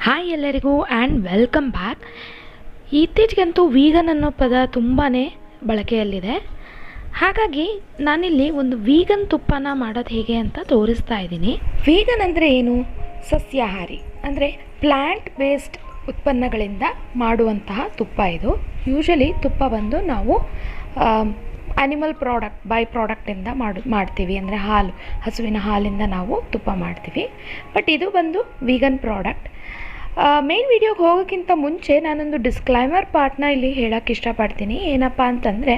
Hi ಎಲ್ಲರಿಗೂ and welcome back. ಇತ್ತೀಚೆಗಂತೂ vegan ಅನ್ನೋ ಪದ ತುಂಬಾ ಬಳಕೆಯಲ್ಲಿದೆ. ಹಾಗಾಗಿ ನಾನಿಲ್ಲಿ ಒಂದು ವೀಗನ್ ತುಪ್ಪನ ಮಾಡೋದು ಹೇಗೆ ಅಂತ ತೋರಿಸ್ತಾ ಇದ್ದೀನಿ. ವೀಗನ್ ಅಂದರೆ ಏನು? ಸಸ್ಯಾಹಾರಿ ಅಂದರೆ ಪ್ಲ್ಯಾಂಟ್ ಬೇಸ್ಡ್ ಉತ್ಪನ್ನಗಳಿಂದ ಮಾಡುವಂತಹ ತುಪ್ಪ ಇದು. ಯೂಶಲಿ ತುಪ್ಪ ಬಂದು ನಾವು ಆ್ಯನಿಮಲ್ ಬೈ ಪ್ರಾಡಕ್ಟಿಂದ ಮಾಡ್ತೀವಿ. ಅಂದರೆ ಹಾಲು, ಹಸುವಿನ ಹಾಲಿಂದ ನಾವು ತುಪ್ಪ ಮಾಡ್ತೀವಿ. ಬಟ್ ಇದು ಬಂದು ವೀಗನ್ ಪ್ರಾಡಕ್ಟ್. ಮೇನ್ ವಿಡಿಯೋಗೆ ಹೋಗೋಕ್ಕಿಂತ ಮುಂಚೆ ನಾನೊಂದು ಡಿಸ್ಕ್ಲೈಮರ್ ಪಾರ್ಟ್ನ ಇಲ್ಲಿ ಹೇಳೋಕ್ಕೆ ಇಷ್ಟಪಡ್ತೀನಿ. ಏನಪ್ಪ ಅಂತಂದರೆ,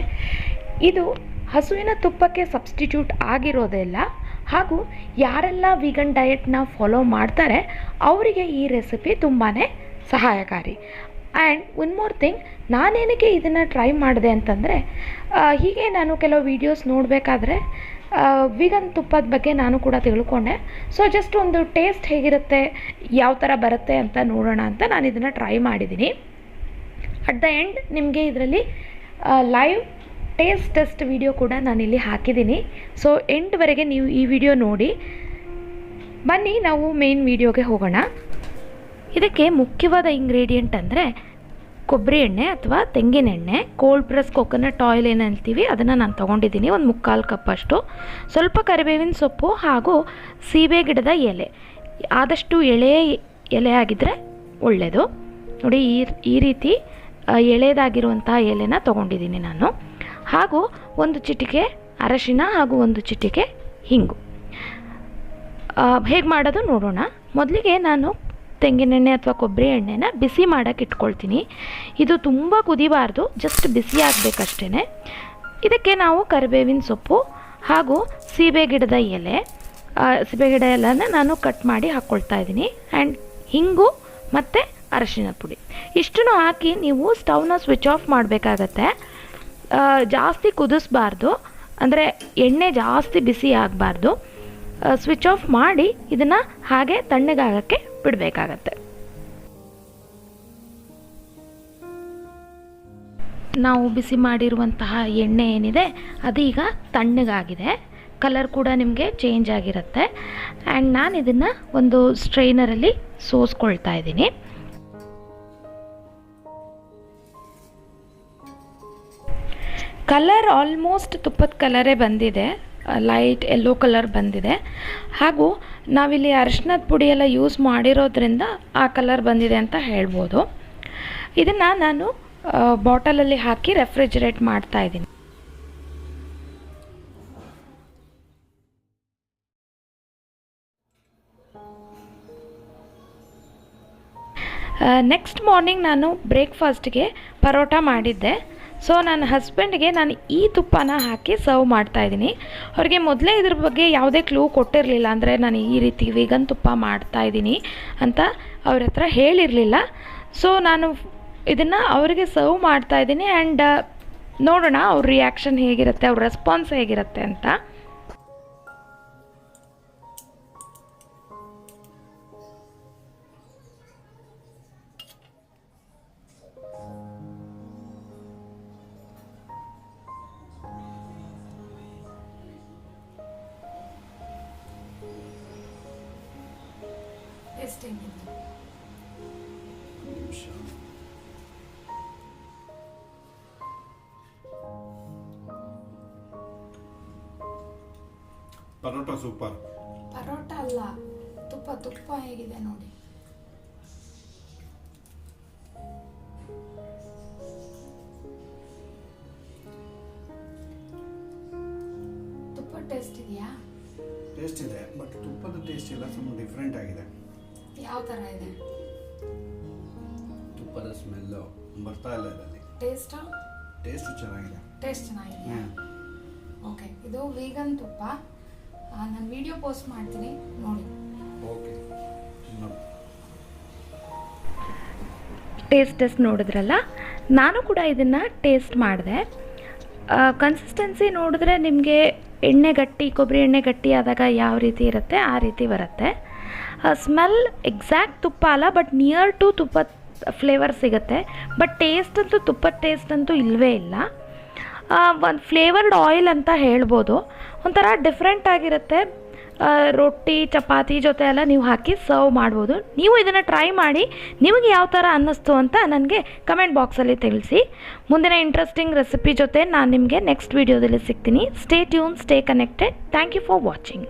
ಇದು ಹಸುವಿನ ತುಪ್ಪಕ್ಕೆ ಸಬ್ಸ್ಟಿಟ್ಯೂಟ್ ಆಗಿರೋದಿಲ್ಲ. ಹಾಗೂ ಯಾರೆಲ್ಲ ವೀಗನ್ ಡಯೆಟ್ನ ಫಾಲೋ ಮಾಡ್ತಾರೆ ಅವರಿಗೆ ಈ ರೆಸಿಪಿ ತುಂಬಾ ಸಹಾಯಕಾರಿ. ಆ್ಯಂಡ್ ಒನ್ ಮೋರ್ ಥಿಂಗ್, ನಾನೇನಕ್ಕೆ ಇದನ್ನು ಟ್ರೈ ಮಾಡಿದೆ ಅಂತಂದರೆ, ಹೀಗೆ ನಾನು ಕೆಲವು ವೀಡಿಯೋಸ್ ನೋಡಬೇಕಾದ್ರೆ ವೀಗನ್ ತುಪ್ಪದ ಬಗ್ಗೆ ನಾನು ಕೂಡ ತಿಳ್ಕೊಂಡೆ. ಸೊ ಜಸ್ಟ್ ಒಂದು ಟೇಸ್ಟ್ ಹೇಗಿರುತ್ತೆ, ಯಾವ ಥರ ಬರುತ್ತೆ ಅಂತ ನೋಡೋಣ ಅಂತ ನಾನು ಇದನ್ನು ಟ್ರೈ ಮಾಡಿದ್ದೀನಿ. ಅಟ್ ದ ಎಂಡ್ ನಿಮಗೆ ಇದರಲ್ಲಿ ಲೈವ್ ಟೆಸ್ಟ್ ವಿಡಿಯೋ ಕೂಡ ನಾನಿಲ್ಲಿ ಹಾಕಿದ್ದೀನಿ. ಸೊ ಎಂಡ್ವರೆಗೆ ನೀವು ಈ ವಿಡಿಯೋ ನೋಡಿ. ಬನ್ನಿ ನಾವು ಮೇನ್ ವಿಡಿಯೋಗೆ ಹೋಗೋಣ. ಇದಕ್ಕೆ ಮುಖ್ಯವಾದ ಇಂಗ್ರೀಡಿಯೆಂಟ್ ಅಂದರೆ ಕೊಬ್ಬರಿ ಎಣ್ಣೆ ಅಥವಾ ತೆಂಗಿನ ಎಣ್ಣೆ, ಕೋಲ್ಡ್ ಪ್ರೆಸ್ ಕೊಕೊನಟ್ ಆಯಿಲ್ ಏನು ಹೇಳ್ತೀವಿ ಅದನ್ನು ನಾನು ತೊಗೊಂಡಿದ್ದೀನಿ, ಒಂದು 3/4 ಕಪ್ಪಷ್ಟು. ಸ್ವಲ್ಪ ಕರಿಬೇವಿನ ಸೊಪ್ಪು ಹಾಗೂ ಸೀಬೆ ಗಿಡದ ಎಲೆ, ಆದಷ್ಟು ಎಲೆ ಆಗಿದ್ದರೆ ಒಳ್ಳೆಯದು. ನೋಡಿ, ಈ ರೀತಿ ಎಳೆದಾಗಿರುವಂತಹ ಎಲೆನ ತೊಗೊಂಡಿದ್ದೀನಿ ನಾನು. ಹಾಗೂ ಒಂದು ಚಿಟಿಕೆ ಅರಶಿನ ಹಾಗೂ ಒಂದು ಚಿಟಿಕೆ ಹಿಂಗು. ಹೇಗೆ ಮಾಡೋದು ನೋಡೋಣ. ಮೊದಲಿಗೆ ನಾನು ತೆಂಗಿನೆಣ್ಣೆ ಅಥವಾ ಕೊಬ್ಬರಿ ಎಣ್ಣೆನ ಬಿಸಿ ಮಾಡೋಕ್ಕೆ ಇಟ್ಕೊಳ್ತೀನಿ. ಇದು ತುಂಬ ಕುದಿಬಾರ್ದು, ಜಸ್ಟ್ ಬಿಸಿ ಆಗಬೇಕಷ್ಟೇ. ಇದಕ್ಕೆ ನಾವು ಕರಿಬೇವಿನ ಸೊಪ್ಪು ಹಾಗೂ ಸೀಬೆ ಗಿಡದ ಎಲೆನ ನಾನು ಕಟ್ ಮಾಡಿ ಹಾಕ್ಕೊಳ್ತಾ ಇದ್ದೀನಿ. ಆ್ಯಂಡ್ ಹಿಂಗು ಮತ್ತು ಅರಶಿನ ಪುಡಿ ಇಷ್ಟನ್ನು ಹಾಕಿ ನೀವು ಸ್ಟವ್ನ ಸ್ವಿಚ್ ಆಫ್ ಮಾಡಬೇಕಾಗತ್ತೆ. ಜಾಸ್ತಿ ಕುದಿಸ್ಬಾರ್ದು, ಅಂದರೆ ಎಣ್ಣೆ ಜಾಸ್ತಿ ಬಿಸಿ ಆಗಬಾರ್ದು. ಸ್ವಿಚ್ ಆಫ್ ಮಾಡಿ ಇದನ್ನು ಹಾಗೆ ತಣ್ಣಗಾಗಕ್ಕೆ ಬಿಡಬೇಕಾಗತ್ತೆ. ನಾವು ಬಿಸಿ ಮಾಡಿರುವಂತಹ ಎಣ್ಣೆ ಏನಿದೆ ಅದೀಗ ತಣ್ಣಗಾಗಿದೆ. ಕಲರ್ ಕೂಡ ನಿಮಗೆ ಚೇಂಜ್ ಆಗಿರುತ್ತೆ. ಆ್ಯಂಡ್ ನಾನು ಇದನ್ನು ಒಂದು ಸ್ಟ್ರೈನರಲ್ಲಿ ಸೋಸ್ಕೊಳ್ತಾ ಇದ್ದೀನಿ. ಕಲರ್ ಆಲ್ಮೋಸ್ಟ್ ತುಪ್ಪದ ಕಲರೇ ಬಂದಿದೆ, ಲೈಟ್ ಯೆಲ್ಲೋ ಕಲರ್ ಬಂದಿದೆ. ಹಾಗೂ ನಾವಿಲ್ಲಿ ಅರಿಶಿನದ ಪುಡಿ ಎಲ್ಲ ಯೂಸ್ ಮಾಡಿರೋದ್ರಿಂದ ಆ ಕಲರ್ ಬಂದಿದೆ ಅಂತ ಹೇಳ್ಬೋದು. ಇದನ್ನು ನಾನು ಬಾಟಲಲ್ಲಿ ಹಾಕಿ ರೆಫ್ರಿಜರೇಟ್ ಮಾಡ್ತಾ ಇದ್ದೀನಿ. ನೆಕ್ಸ್ಟ್ ಮಾರ್ನಿಂಗ್ ನಾನು ಬ್ರೇಕ್ಫಾಸ್ಟ್ಗೆ ಪರೋಟ ಮಾಡಿದ್ದೆ. ಸೊ ನನ್ನ ಹಸ್ಬೆಂಡ್ಗೆ ನಾನು ಈ ತುಪ್ಪನ ಹಾಕಿ ಸರ್ವ್ ಮಾಡ್ತಾಯಿದ್ದೀನಿ. ಅವ್ರಿಗೆ ಮೊದಲೇ ಇದ್ರ ಬಗ್ಗೆ ಯಾವುದೇ ಕ್ಲೂ ಕೊಟ್ಟಿರಲಿಲ್ಲ, ಅಂದರೆ ನಾನು ಈ ರೀತಿ ವೀಗನ್ ತುಪ್ಪ ಮಾಡ್ತಾಯಿದ್ದೀನಿ ಅಂತ ಅವ್ರ ಹತ್ರ ಹೇಳಿರಲಿಲ್ಲ. ಸೊ ನಾನು ಇದನ್ನು ಅವರಿಗೆ ಸರ್ವ್ ಮಾಡ್ತಾಯಿದ್ದೀನಿ. ಆ್ಯಂಡ್ ನೋಡೋಣ ಅವ್ರ ರಿಯಾಕ್ಷನ್ ಹೇಗಿರುತ್ತೆ, ಅವ್ರ ರೆಸ್ಪಾನ್ಸ್ ಹೇಗಿರುತ್ತೆ ಅಂತ. ಪರೋಟ ಸೂಪರ್. ಪರೋಟ ಅಲ್ಲ, ತುಪ್ಪ ಹೇಗಿದೆ ನೋಡಿ. ತುಪ್ಪ ಟೇಸ್ಟ್ ಇದೆಯಾ? ಟೇಸ್ಟ್ ಇದೆ, ಬಟ್ ತುಪ್ಪದ ಟೇಸ್ಟ್ ಎಲ್ಲ ಸ್ವಲ್ಪ ಡಿಫ್ರೆಂಟ್ ಆಗಿದೆ. ಯಾವ ಥರ ಇದೆ? ತುಪ್ಪದ ಸ್ಮೆಲ್ಲು ಬರ್ತಾ ಇಲ್ಲ ಇದರಲ್ಲಿ. ಟೇಸ್ಟ್ ಚೆನ್ನಾಗಿದೆ. ಟೇಸ್ಟ್ ಚೆನ್ನಾಗಿದೆಯಾ? ಓಕೆ, ಇದು ವೀಗನ್ ತುಪ್ಪ. ನಾನು ವಿಡಿಯೋ ಪೋಸ್ಟ್ ಮಾಡ್ತೀನಿ, ನೋಡಿ. ಓಕೆ, ಟೇಸ್ಟ್ ನೋಡಿದ್ರಲ್ಲ, ನಾನು ಕೂಡ ಇದನ್ನು ಟೇಸ್ಟ್ ಮಾಡಿದೆ. ಕನ್ಸಿಸ್ಟೆನ್ಸಿ ನೋಡಿದ್ರೆ ನಿಮಗೆ ಕೊಬ್ಬರಿ ಎಣ್ಣೆ ಗಟ್ಟಿ ಆದಾಗ ಯಾವ ರೀತಿ ಇರುತ್ತೆ ಆ ರೀತಿ ಬರುತ್ತೆ. ಸ್ಮೆಲ್ ಎಕ್ಸಾಕ್ಟ್ ತುಪ್ಪ ಅಲ್ಲ, ಬಟ್ ನಿಯರ್ ಟು ತುಪ್ಪ ಫ್ಲೇವರ್ ಸಿಗುತ್ತೆ. ಬಟ್ ತುಪ್ಪದ ಟೇಸ್ಟ್ ಅಂತೂ ಇಲ್ಲವೇ ಇಲ್ಲ. ಒಂದು ಫ್ಲೇವರ್ಡ್ ಆಯಿಲ್ ಅಂತ ಹೇಳ್ಬೋದು. ಒಂಥರ ಡಿಫ್ರೆಂಟ್ ಆಗಿರುತ್ತೆ. ರೊಟ್ಟಿ ಚಪಾತಿ ಜೊತೆ ಎಲ್ಲ ನೀವು ಹಾಕಿ ಸರ್ವ್ ಮಾಡ್ಬೋದು. ನೀವು ಇದನ್ನು ಟ್ರೈ ಮಾಡಿ ನಿಮಗೆ ಯಾವ ಥರ ಅನ್ನಿಸ್ತು ಅಂತ ನನಗೆ ಕಮೆಂಟ್ ಬಾಕ್ಸಲ್ಲಿ ತಿಳಿಸಿ. ಮುಂದಿನ ಇಂಟ್ರೆಸ್ಟಿಂಗ್ ರೆಸಿಪಿ ಜೊತೆ ನಾನು ನಿಮಗೆ ನೆಕ್ಸ್ಟ್ ವೀಡಿಯೋದಲ್ಲಿ ಸಿಗ್ತೀನಿ. Stay tune, stay connected. Thank you for watching.